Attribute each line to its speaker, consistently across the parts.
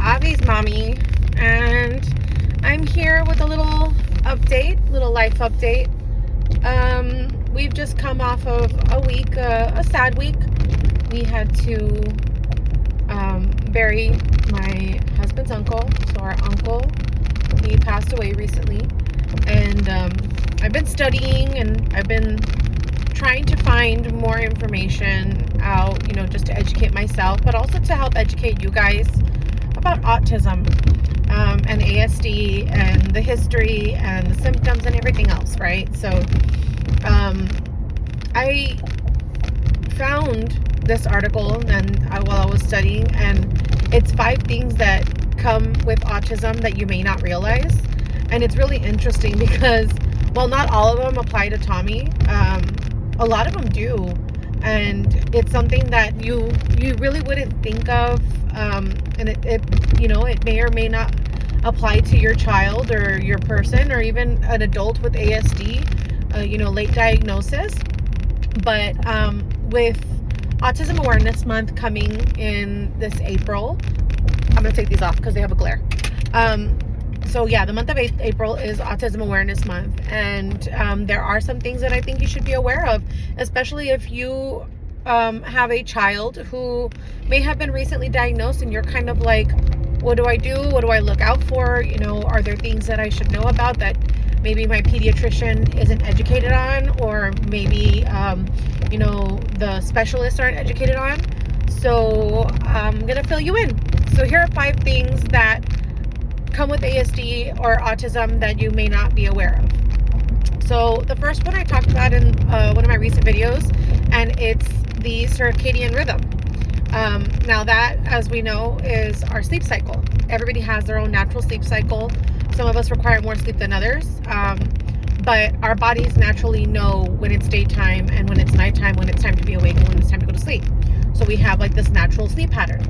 Speaker 1: Avi's mommy, and I'm here with a little life update. We've just come off of a week, a sad week. We had to bury my husband's uncle. So our uncle, he passed away recently, and I've been studying and I've been trying to find more information out, just to educate myself, but also to help educate you guys about autism and ASD and the history and the symptoms and everything else, right? So I found this article while I was studying, and it's 5 things that come with autism that you may not realize. And it's really interesting because, well, not all of them apply to Tommy. A lot of them do, and it's something that you really wouldn't think of, and it may or may not apply to your child or your person or even an adult with ASD, late diagnosis. But with Autism Awareness Month coming in this April, I'm gonna take these off because they have a glare. So yeah, the month of April is Autism Awareness Month, and there are some things that I think you should be aware of, especially if you have a child who may have been recently diagnosed and you're kind of like, what do I do? What do I look out for? Are there things that I should know about that maybe my pediatrician isn't educated on, or maybe the specialists aren't educated on? So I'm gonna fill you in. So here are 5 things that come with ASD or autism that you may not be aware of. So the first one I talked about in one of my recent videos, and it's the circadian rhythm. Now that, as we know, is our sleep cycle. Everybody has their own natural sleep cycle. Some of us require more sleep than others, but our bodies naturally know when it's daytime and when it's nighttime, when it's time to be awake and when it's time to go to sleep. So we have like this natural sleep pattern.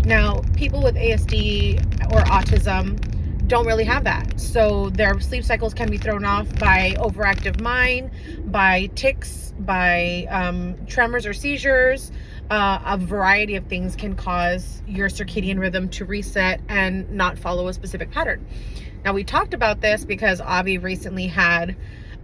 Speaker 1: Now, people with ASD or autism don't really have that. So their sleep cycles can be thrown off by overactive mind, by tics, by tremors or seizures. A variety of things can cause your circadian rhythm to reset and not follow a specific pattern. Now, we talked about this because Avi recently had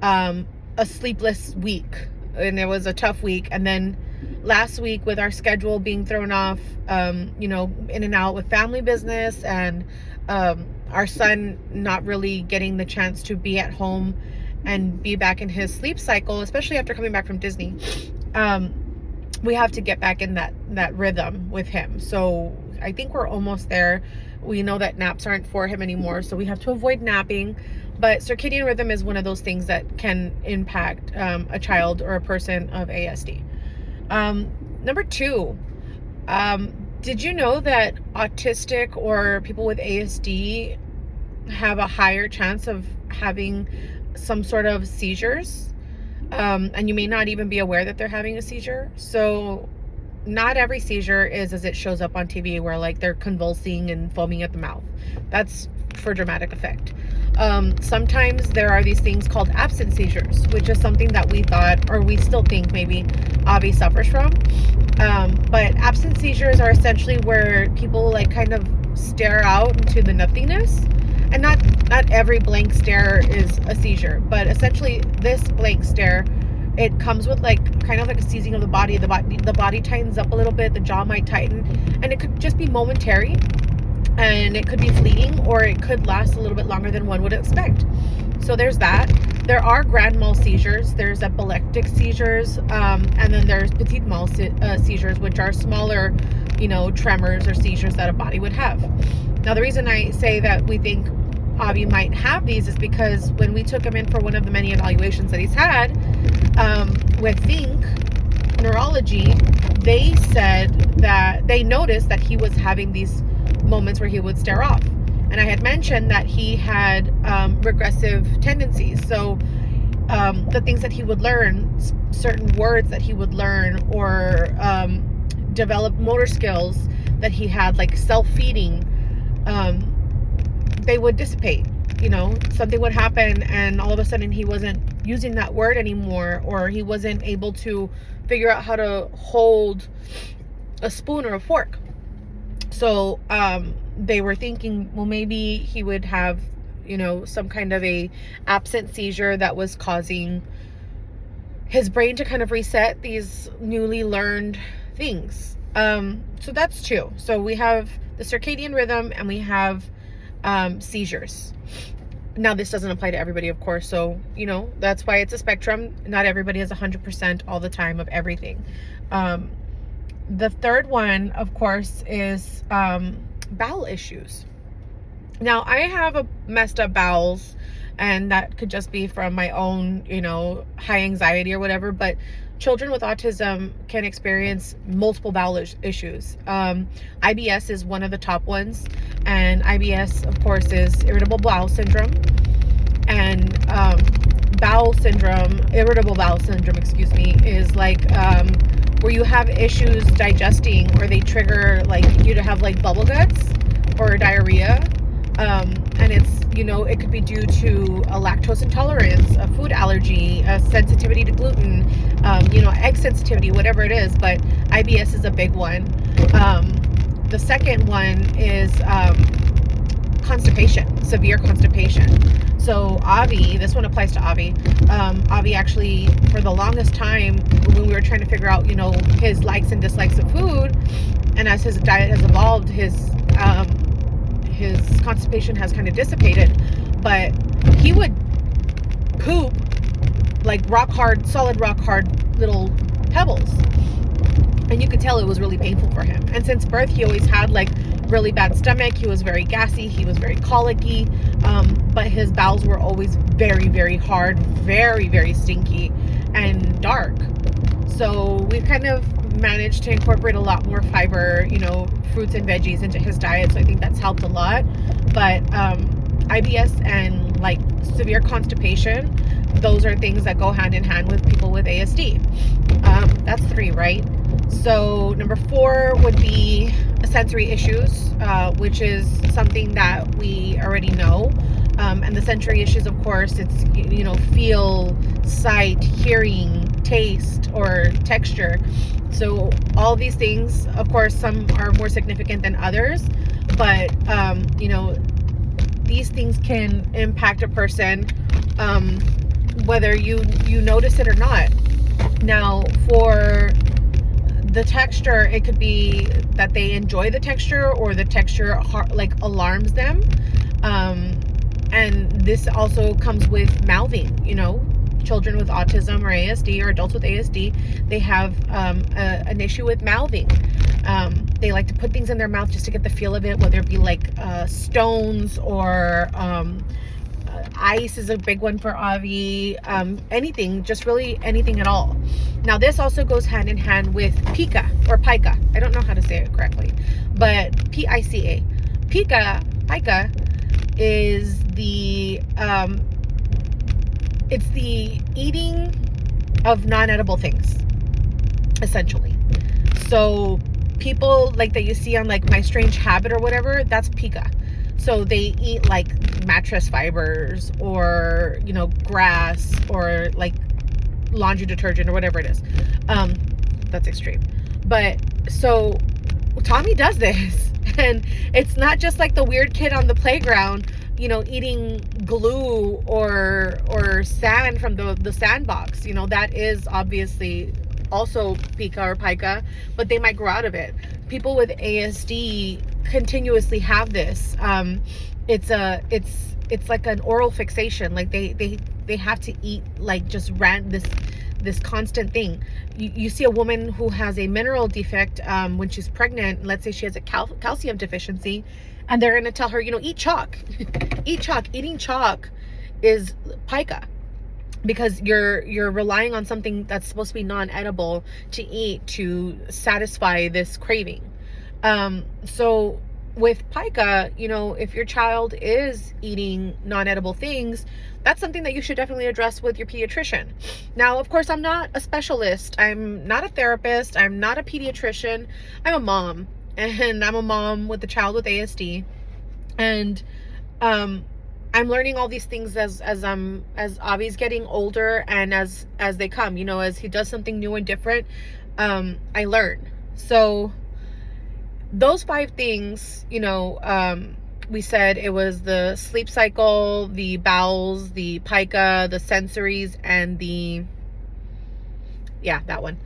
Speaker 1: a sleepless week, and it was a tough week. And then last week, with our schedule being thrown off, in and out with family business, and our son not really getting the chance to be at home and be back in his sleep cycle, especially after coming back from Disney, we have to get back in that rhythm with him. So I think we're almost there. We know that naps aren't for him anymore, so we have to avoid napping. But circadian rhythm is one of those things that can impact a child or a person of ASD. Number 2, did you know that autistic or people with ASD have a higher chance of having some sort of seizures? And you may not even be aware that they're having a seizure. So not every seizure is as it shows up on TV, where like they're convulsing and foaming at the mouth. That's for dramatic effect. Sometimes there are these things called absent seizures, which is something that we thought, or we still think maybe Avi suffers from. But absent seizures are essentially where people like kind of stare out into the nothingness. And not every blank stare is a seizure, but essentially this blank stare, it comes with like kind of like a seizing of the body. The body tightens up a little bit, the jaw might tighten, and it could just be momentary, and it could be fleeting, or it could last a little bit longer than one would expect. So there's that. There are grand mal seizures, there's epileptic seizures, and then there's petit mal seizures, which are smaller, tremors or seizures that a body would have. Now, the reason I say that we think Avi might have these is because when we took him in for one of the many evaluations that he's had with Think Neurology, they said that they noticed that he was having these moments where he would stare off. And I had mentioned that he had regressive tendencies. So the things that he would learn, certain words that he would learn, or develop motor skills that he had, like self-feeding, they would dissipate. Something would happen and all of a sudden he wasn't using that word anymore, or he wasn't able to figure out how to hold a spoon or a fork. So they were thinking, well, maybe he would have, some kind of a absent seizure that was causing his brain to kind of reset these newly learned things. So that's two. So we have the circadian rhythm and we have seizures. Now, this doesn't apply to everybody, of course. So, that's why it's a spectrum. Not everybody has 100% all the time of everything. The third one, of course, is bowel issues. Now, I have a messed up bowels, and that could just be from my own, high anxiety or whatever. But children with autism can experience multiple bowel issues. IBS is one of the top ones. And IBS, of course, is irritable bowel syndrome. And irritable bowel syndrome, is like where you have issues digesting, or they trigger like you to have like bubble guts or diarrhea. And it's, it could be due to a lactose intolerance, a food allergy, a sensitivity to gluten, egg sensitivity, whatever it is. But IBS is a big one. The second one is constipation, severe constipation. So Avi, this one applies to Avi. Avi actually, for the longest time, when we were trying to figure out, his likes and dislikes of food, and as his diet has evolved, his constipation has kind of dissipated, but he would poop like solid rock hard little pebbles. And you could tell it was really painful for him. And since birth, he always had like really bad stomach. He was very gassy. He was very colicky. But his bowels were always very, very hard, very, very stinky and dark. So we've kind of managed to incorporate a lot more fiber, fruits and veggies into his diet. So I think that's helped a lot. But IBS and like severe constipation, those are things that go hand in hand with people with ASD. That's 3, right? So number 4 would be sensory issues, which is something that we already know. And the sensory issues, of course, it's, feel, sight, hearing, taste, or texture. So all these things, of course, some are more significant than others, but, these things can impact a person, whether you notice it or not. Now, for the texture, it could be that they enjoy the texture, or the texture like alarms them. And this also comes with mouthing. Children with autism or ASD, or adults with ASD, they have an issue with mouthing. They like to put things in their mouth just to get the feel of it, whether it be like stones or ice is a big one for Avi. Anything, just really anything at all. Now, this also goes hand in hand with pica or pica. I don't know how to say it correctly, but Pica. Pica is the it's the eating of non-edible things, essentially. So people like that you see on like My Strange Habit or whatever, that's pica. So they eat like mattress fibers, or grass, or like laundry detergent, or whatever it is. That's extreme. But so Tommy does this, and it's not just like the weird kid on the playground, eating glue or sand from the sandbox. That is obviously also pica or pica, but they might grow out of it. People with ASD continuously have this. It's like an oral fixation. Like they have to eat like just this constant thing. You see a woman who has a mineral defect when she's pregnant. Let's say she has a calcium deficiency, and they're going to tell her, eat chalk. Eat chalk. Eating chalk is pica, because you're relying on something that's supposed to be non-edible to eat to satisfy this craving. So with pica, if your child is eating non-edible things, that's something that you should definitely address with your pediatrician. Now, of course, I'm not a specialist. I'm not a therapist. I'm not a pediatrician. I'm a mom, and I'm a mom with a child with ASD. And I'm learning all these things as Avi's getting older, and as they come, as he does something new and different, I learn. So those 5 things, we said it was the sleep cycle, the bowels, the pica, the sensories, and that one.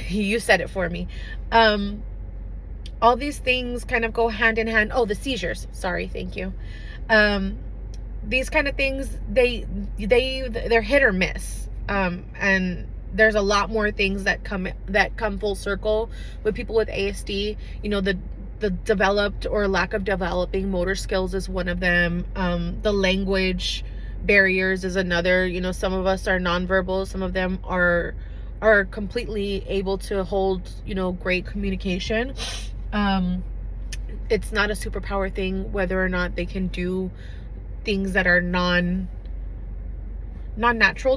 Speaker 1: You said it for me. All these things kind of go hand in hand. Oh, the seizures. Sorry, thank you. These kind of things, they're hit or miss. And there's a lot more things that come full circle with people with ASD. The developed or lack of developing motor skills is one of them. The language barriers is another. Some of us are nonverbal, some of them are completely able to hold, great communication. It's not a superpower thing whether or not they can do things that are non-natural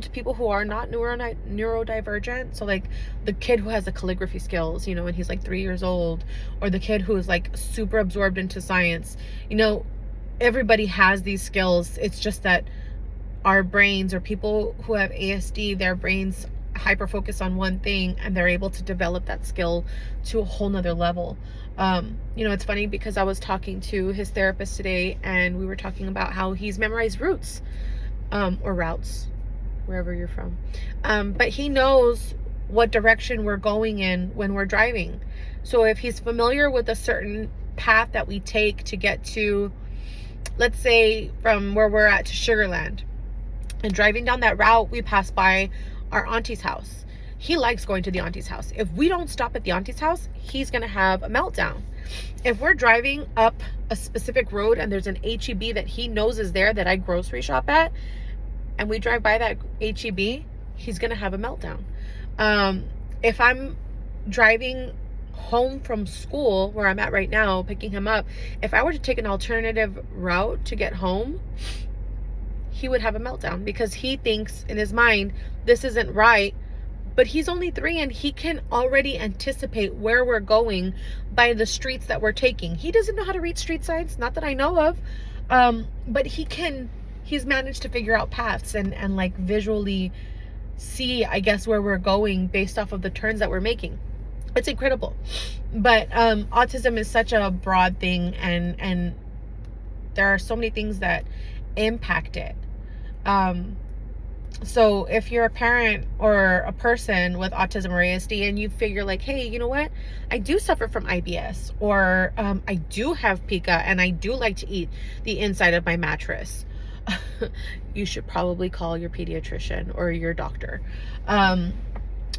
Speaker 1: to people who are not neurodivergent. So like the kid who has the calligraphy skills, and he's like 3 years old, or the kid who is like super absorbed into science. Everybody has these skills. It's just that our brains, or people who have ASD, their brains hyper focus on one thing and they're able to develop that skill to a whole nother level. It's funny because I was talking to his therapist today and we were talking about how he's memorized routes, or routes, wherever you're from. But he knows what direction we're going in when we're driving. So if he's familiar with a certain path that we take to get to, let's say from where we're at to Sugarland, and driving down that route, we pass by our auntie's house. He likes going to the auntie's house. If we don't stop at the auntie's house, he's going to have a meltdown. If we're driving up a specific road and there's an HEB that he knows is there that I grocery shop at, and we drive by that HEB, he's going to have a meltdown. If I'm driving home from school, where I'm at right now, picking him up, if I were to take an alternative route to get home, he would have a meltdown because he thinks in his mind this isn't right. But he's only 3 and he can already anticipate where we're going by the streets that we're taking. He doesn't know how to read street signs, not that I know of, but he's managed to figure out paths and like visually see, I guess, where we're going based off of the turns that we're making. It's incredible. But autism is such a broad thing, and there are so many things that impact it. So if you're a parent or a person with autism or ASD and you figure like, hey, you know what? I do suffer from IBS, or I do have pica and I do like to eat the inside of my mattress. You should probably call your pediatrician or your doctor.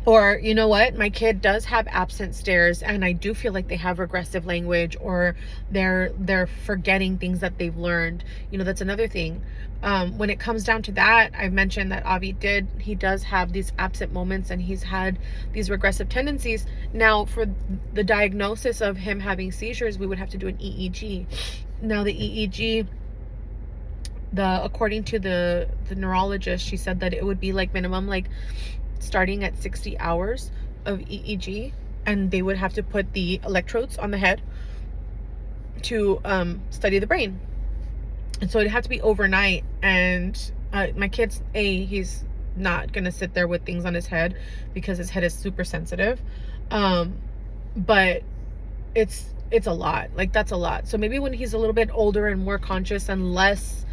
Speaker 1: Or you know what? My kid does have absent stares and I do feel like they have regressive language, or they're forgetting things that they've learned. That's another thing. When it comes down to that, I've mentioned that Avi he does have these absent moments and he's had these regressive tendencies. Now, for the diagnosis of him having seizures, we would have to do an EEG. Now, the EEG, according to the neurologist, she said that it would be like minimum, like starting at 60 hours of EEG, and they would have to put the electrodes on the head to study the brain. And so it'd have to be overnight. And my kid's he's not gonna sit there with things on his head because his head is super sensitive. But it's a lot. Like, that's a lot. So maybe when he's a little bit older and more conscious and less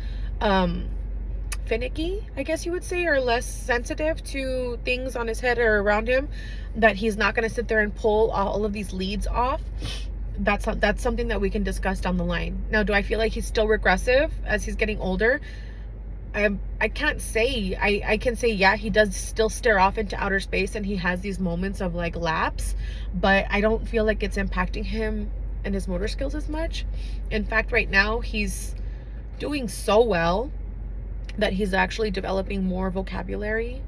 Speaker 1: finicky, I guess you would say, or less sensitive to things on his head or around him, that he's not going to sit there and pull all of these leads off. That's something that we can discuss down the line. Now, do I feel like he's still regressive as he's getting older? I can't say. I can say, yeah, he does still stare off into outer space and he has these moments of like lapse, but I don't feel like it's impacting him and his motor skills as much. In fact, right now he's doing so well that he's actually developing more vocabulary.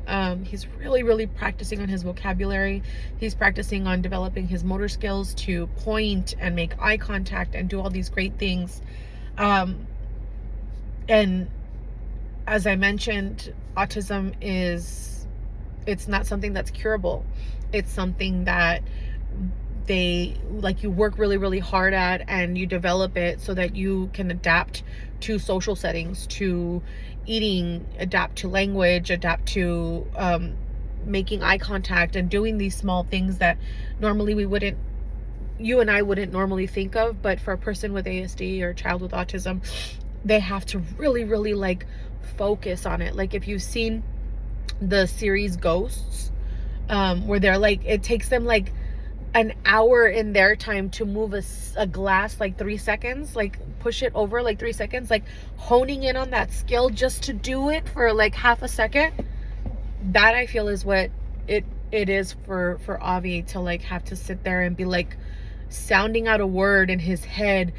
Speaker 1: He's really, really practicing on his vocabulary. He's practicing on developing his motor skills to point and make eye contact and do all these great things. And as I mentioned, autism it's not something that's curable. It's something that you work really, really hard at, and you develop it so that you can adapt to social settings, to eating, adapt to language, adapt to making eye contact and doing these small things that normally we wouldn't you and I wouldn't normally think of, but for a person with ASD or a child with autism, they have to really, really like focus on it. Like if you've seen the series Ghosts, where they're like, it takes them like an hour in their time to move a glass like 3 seconds, like push it over like 3 seconds, like honing in on that skill just to do it for like half a second. That I feel is what it is for Avi to like have to sit there and be like sounding out a word in his head,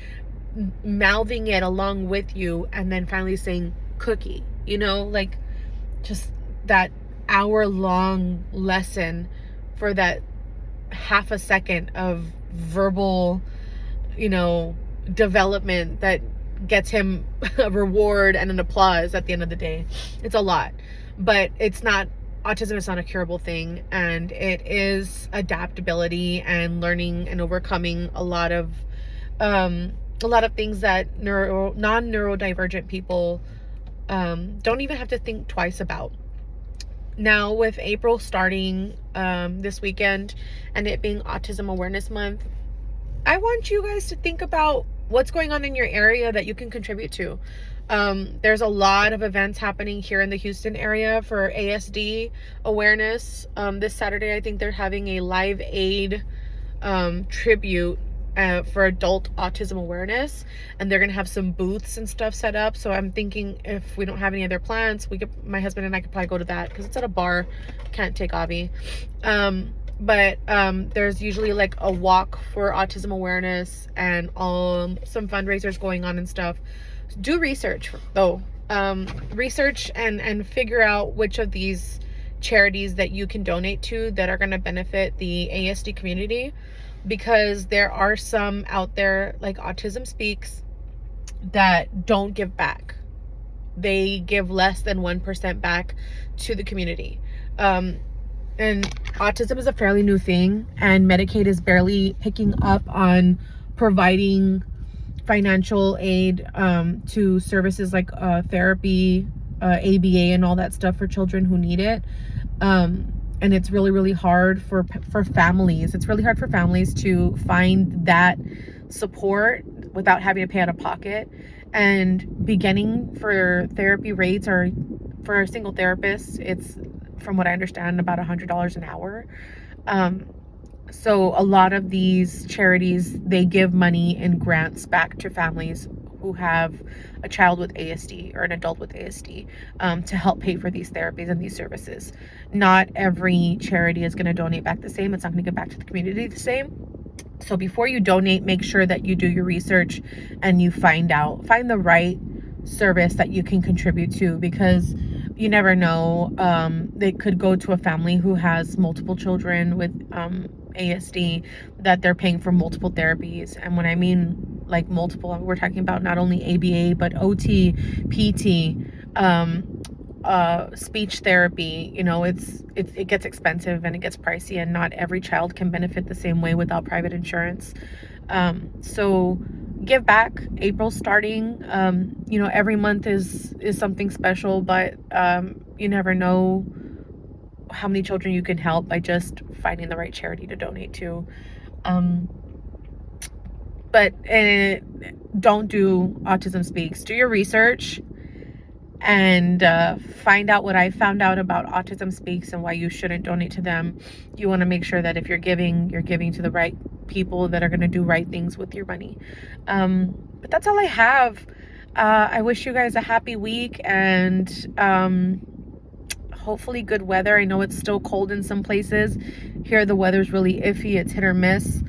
Speaker 1: mouthing it along with you, and then finally saying cookie, like just that hour-long lesson for that half a second of verbal, development that gets him a reward and an applause at the end of the day. It's a lot, but autism is not a curable thing, and it is adaptability and learning and overcoming a lot of things that non-neurodivergent people don't even have to think twice about. Now, with April starting this weekend and it being Autism Awareness Month, I want you guys to think about what's going on in your area that you can contribute to. There's a lot of events happening here in the Houston area for ASD awareness. This Saturday, I think they're having a Live Aid tribute for adult autism awareness, and they're gonna have some booths and stuff set up. So I'm thinking, if we don't have any other plans, my husband and I could probably go to that, because it's at a bar. Can't take Avi. But there's usually like a walk for autism awareness and some fundraisers going on and stuff. Do research though. Research and figure out which of these charities that you can donate to that are going to benefit the ASD community, because there are some out there like Autism Speaks that don't give back. They give less than 1% back to the community. And autism is a fairly new thing, and Medicaid is barely picking up on providing financial aid to services like therapy, ABA, and all that stuff for children who need it. And it's really, really hard for families. It's really hard for families to find that support without having to pay out of pocket. And beginning for therapy rates are, for a single therapist, it's, from what I understand, about $100 an hour. So a lot of these charities, they give money and grants back to families who have a child with ASD or an adult with ASD to help pay for these therapies and these services. Not every charity is going to donate back the same. It's not going to give back to the community the same. So before you donate, make sure that you do your research and you find the right service that you can contribute to, because you never know. They could go to a family who has multiple children with ASD, that they're paying for multiple therapies. And when I mean like multiple, we're talking about not only ABA, but OT, PT, speech therapy. It gets expensive and it gets pricey, and not every child can benefit the same way without private insurance. So give back. April's starting. Every month is something special, but you never know how many children you can help by just finding the right charity to donate to. But don't do Autism Speaks. Do your research and find out what I found out about Autism Speaks and why you shouldn't donate to them. You want to make sure that if you're giving to the right people that are going to do right things with your money. But that's all I have. I wish you guys a happy week, and hopefully good weather. I know it's still cold in some places. Here the weather's really iffy. It's hit or miss.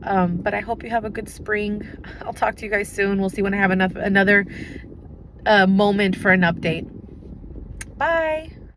Speaker 1: But I hope you have a good spring. I'll talk to you guys soon. We'll see when I have another moment for an update. Bye.